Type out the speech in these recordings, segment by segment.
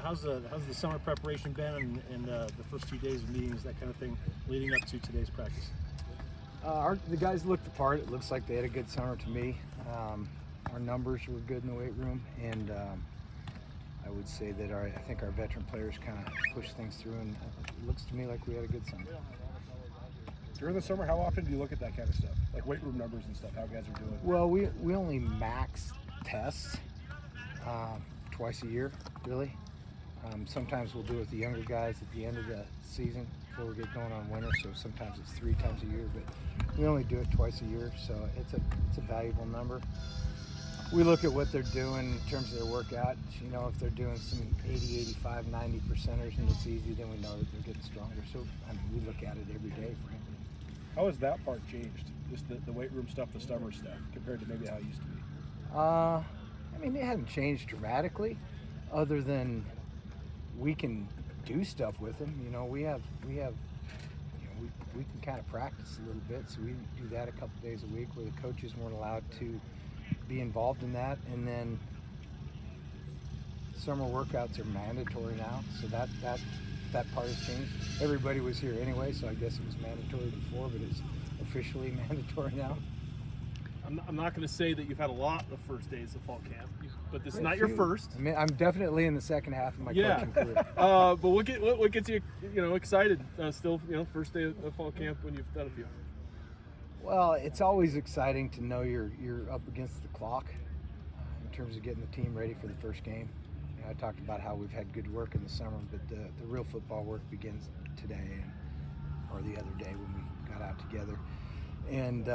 how's the summer preparation been, and the first few days of meetings, that kind of thing, leading up to today's practice? The guys looked the part. It looks like they had a good summer to me. Our numbers were good in the weight room, and I would say that I think our veteran players kind of pushed things through, and it looks to me like we had a good summer. During the summer, how often do you look at that kind of stuff, like weight room numbers and stuff, how guys are doing? Well, we only max tests twice a year, really. Sometimes we'll do it with the younger guys at the end of the season before we get going on winter, so sometimes it's 3 times a year, but we only do it twice a year, so it's a valuable number. We look at what they're doing in terms of their workout. You know, if they're doing some 80, 85, 90 percenters and it's easy, then we know that they're getting stronger. So, I mean, we look at it every day, frankly. How has that part changed, just the weight room stuff, the summer stuff, compared to maybe how it used to be? I mean, it hasn't changed dramatically, other than we can do stuff with them. You know, we have, you know, we can kind of practice a little bit, so we do that a couple days a week where the coaches weren't allowed to be involved in that. And then summer workouts are mandatory now, so that part has changed. Everybody was here anyway, so I guess it was mandatory before, but it's officially mandatory now. I'm not going to say that you've had a lot of first days of fall camp, but this is not your first. I mean, I'm definitely in the second half of my coaching career. But what gets you, excited? Still, first day of fall camp when you've done a few. Well, it's always exciting to know you're up against the clock in terms of getting the team ready for the first game. You know, I talked about how we've had good work in the summer, but the real football work begins today or the other day when we got out together. And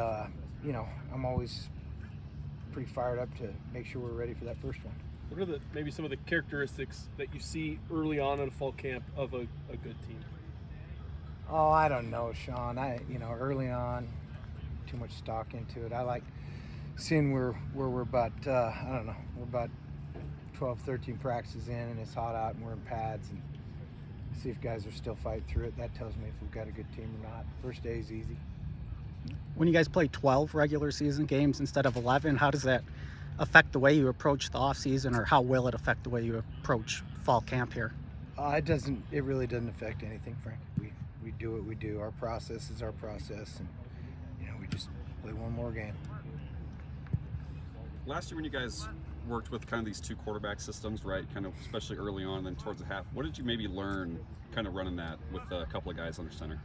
I'm always pretty fired up to make sure we're ready for that first one. What are maybe some of the characteristics that you see early on in a fall camp of a good team? Oh, I don't know, Sean. Early on, too much stock into it. I like seeing where we're about, we're about 12, 13 practices in, and it's hot out and we're in pads, and see if guys are still fighting through it. That tells me if we've got a good team or not. First day is easy. When you guys play 12 regular season games instead of 11, how does that affect the way you approach the off season, or how will it affect the way you approach fall camp here? It really doesn't affect anything, Frank. We do what we do. Our process is our process, and we just play one more game. Last year when you guys worked with kind of these 2 quarterback systems, right, kind of especially early on and then towards the half, what did you maybe learn kind of running that with a couple of guys under center?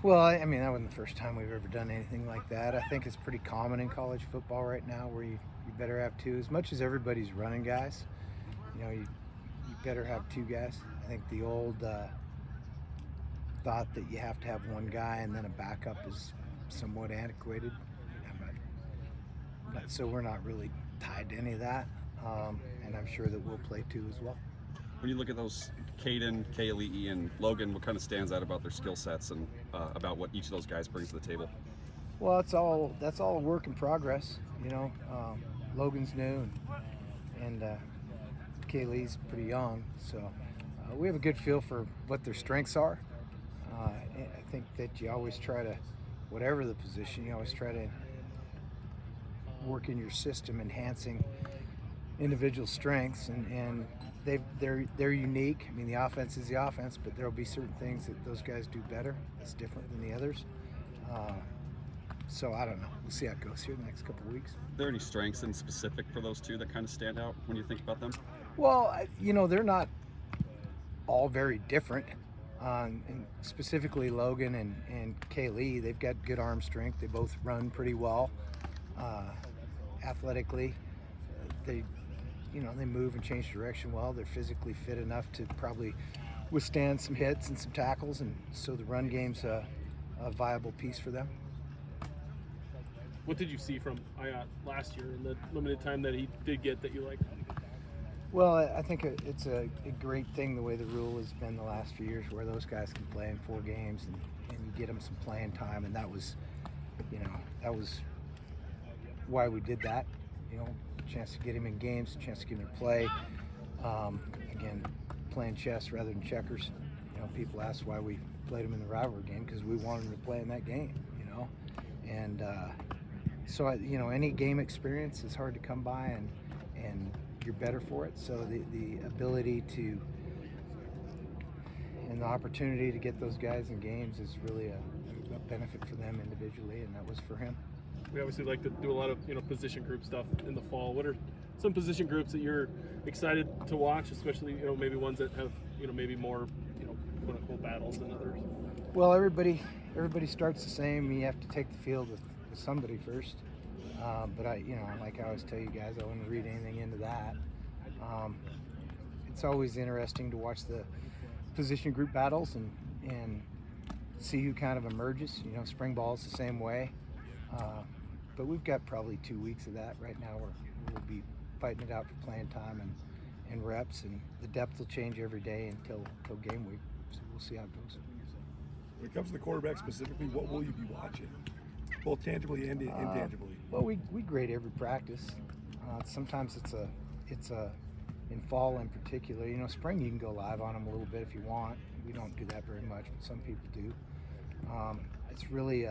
Well, I mean, that wasn't the first time we've ever done anything like that. I think it's pretty common in college football right now where you better have 2. As much as everybody's running guys, you better have 2 guys. I think the old thought that you have to have 1 guy and then a backup is somewhat antiquated. So we're not really tied to any of that, and I'm sure that we'll play 2 as well. When you look at those Kaden, Kaylee, and Logan, what kind of stands out about their skill sets and about what each of those guys brings to the table? Well, that's all a work in progress. Logan's new, and Kaylee's pretty young, so we have a good feel for what their strengths are. I think that you always try to, whatever the position, you always try to work in your system enhancing individual strengths, and they're unique. I mean, the offense is the offense, but there'll be certain things that those guys do better that's different than the others. So I don't know. We'll see how it goes here the next couple of weeks. Are there any strengths in specific for those 2 that kind of stand out when you think about them? Well, they're not all very different. And specifically Logan and Kaylee, they've got good arm strength. They both run pretty well. Athletically, they move and change direction well. They're physically fit enough to probably withstand some hits and some tackles, and so the run game's a viable piece for them. What did you see from Ayat last year in the limited time that he did get that you liked? Well, I think it's a great thing the way the rule has been the last few years, where those guys can play in 4 games and get them some playing time, and that was why we did that. A chance to get him in games, a chance to get him to play. Again, playing chess rather than checkers. People ask why we played him in the rivalry game, because we wanted him to play in that game. And so any game experience is hard to come by, and you're better for it. So the ability to and the opportunity to get those guys in games is really a benefit for them individually, and that was for him. We obviously like to do a lot of position group stuff in the fall. What are some position groups that you're excited to watch, especially maybe ones that have maybe more quote unquote battles than others? Well, everybody starts the same. You have to take the field with somebody first. But like I always tell you guys, I wouldn't read anything into that. It's always interesting to watch the position group battles and see who kind of emerges. Spring ball is the same way. But we've got probably 2 weeks of that right now where we'll be fighting it out for playing time and reps, and the depth will change every day until game week. So we'll see how it goes. When it comes to the quarterback specifically, what will you be watching, both tangibly and intangibly? Well, we grade every practice. Sometimes it's a in fall in particular. Spring you can go live on them a little bit if you want. We don't do that very much, but some people do. It's really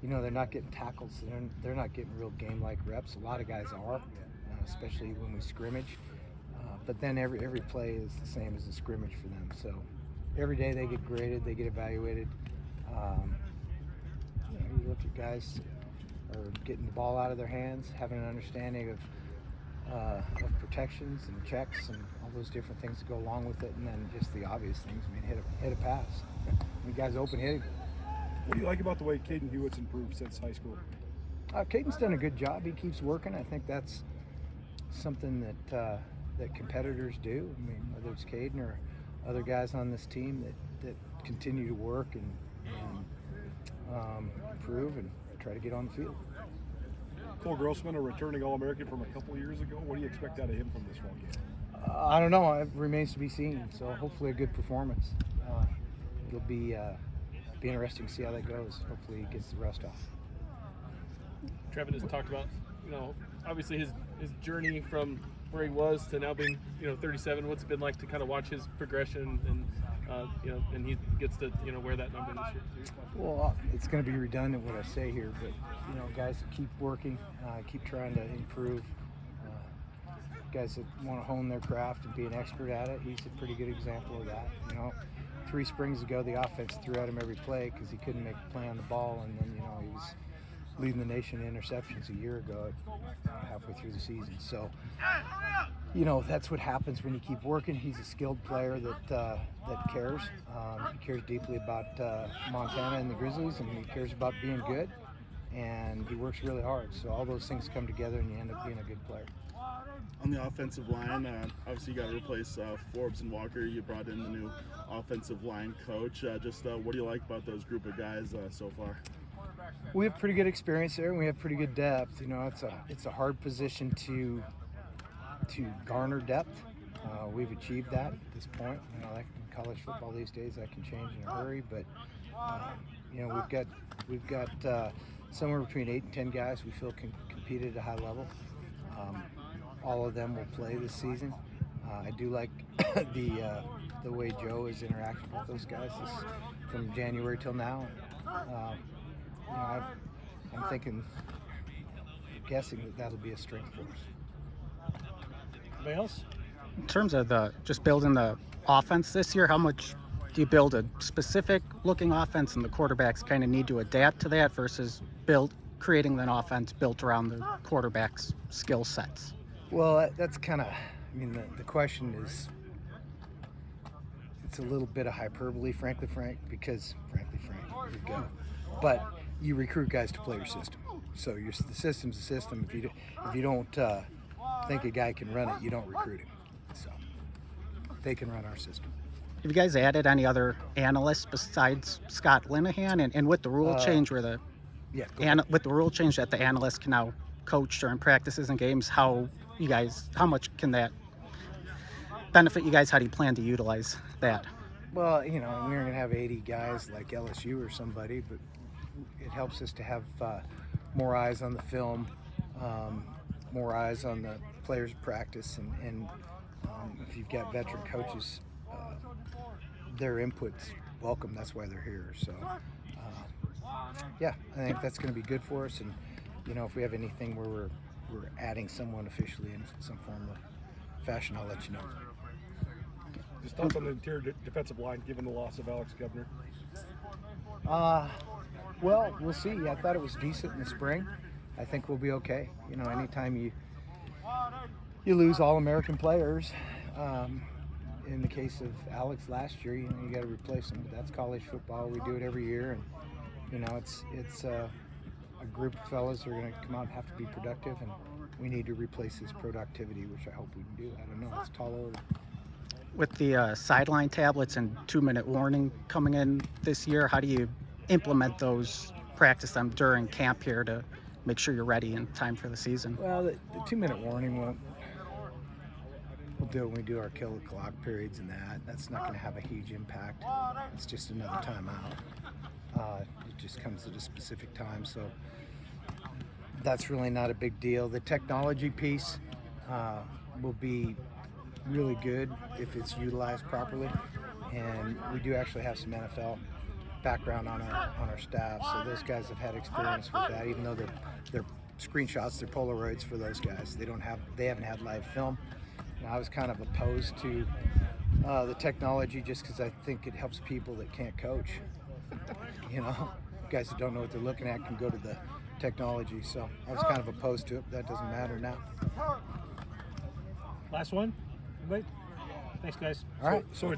they're not getting tackles. They're not getting real game-like reps. A lot of guys are, especially when we scrimmage. But then every play is the same as a scrimmage for them. So every day they get graded, they get evaluated. You look at guys are getting the ball out of their hands, having an understanding of protections and checks and all those different things that go along with it, and then just the obvious things. I mean, hit a pass. When guys open hitting. What do you like about the way Kaden Hewitt's improved since high school? Caden's done a good job. He keeps working. I think that's something that competitors do. I mean, whether it's Kaden or other guys on this team that continue to work and improve and try to get on the field. Cole Grossman, a returning All-American from a couple years ago. What do you expect out of him from this fall game? I don't know. It remains to be seen. So hopefully a good performance. It'll be interesting to see how that goes. Hopefully he gets the rust off. Trev has talked about, obviously his journey from where he was to now being, 37. What's it been like to kind of watch his progression and, and he gets to, wear that number this year? Well, it's going to be redundant what I say here, but, guys that keep working, keep trying to improve, guys that want to hone their craft and be an expert at it, he's a pretty good example of that. 3 springs ago, the offense threw at him every play because he couldn't make a play on the ball, and then, he was leading the nation in interceptions a year ago, halfway through the season. So, that's what happens when you keep working. He's a skilled player that cares. He cares deeply about Montana and the Grizzlies, and he cares about being good, and he works really hard. So all those things come together, and you end up being a good player. On the offensive line, obviously you got to replace Forbes and Walker. You brought in the new offensive line coach. What do you like about those group of guys so far? We have pretty good experience there, and we have pretty good depth. It's a hard position to garner depth. We've achieved that at this point. Like in college football these days, that can change in a hurry. But we've got somewhere between 8 and 10 guys we feel can compete at a high level. All of them will play this season. I do like the way Joe has interacted with those guys from January till now. I'm guessing that'll be a strength for us. Anybody else? In terms of just building the offense this year, how much do you build a specific looking offense and the quarterbacks kind of need to adapt to that versus creating an offense built around the quarterback's skill sets? Well, that's kind of, the question is, it's a little bit of hyperbole, frankly, Frank, because, here we go. But you recruit guys to play your system. So the system's a system. If you don't think a guy can run it, you don't recruit him. So they can run our system. Have you guys added any other analysts besides Scott Linehan? And with the rule change with the rule change that the analysts can now coach during practices and games, how much can that benefit you guys? How do you plan to utilize that? Well, we're going to have 80 guys like LSU or somebody, but it helps us to have more eyes on the film, more eyes on the players' practice, and if you've got veteran coaches, their input's welcome. That's why they're here. So, I think that's going to be good for us. And if we have anything where we're we're adding someone officially in some form or fashion, I'll let you know. Just thoughts on the interior defensive line, given the loss of Alex Governor. Well, we'll see. I thought it was decent in the spring. I think we'll be okay. You know, anytime you lose All-American players, in the case of Alex last year, you know, you got to replace them. But that's college football. We do it every year, and you know, it's a group of fellas who are going to come out and have to be productive, and we need to replace his productivity, which I hope we can do. I don't know. It's a tall order. With the sideline tablets and 2-minute warning coming in this year, how do you implement those, practice them during camp here to make sure you're ready in time for the season? Well, the 2-minute warning we'll do it when we do our kill the clock periods and that. That's not going to have a huge impact. It's just another timeout. It just comes at a specific time, so that's really not a big deal. The technology piece will be really good if it's utilized properly, and we do actually have some NFL background on our staff, so those guys have had experience with that. Even though they're screenshots, they're Polaroids for those guys. They haven't had live film. And I was kind of opposed to the technology just because I think it helps people that can't coach. You know, guys that don't know what they're looking at can go to the technology. So I was kind of opposed to it. But that doesn't matter now. Last one. Anybody? Thanks, guys. All right. So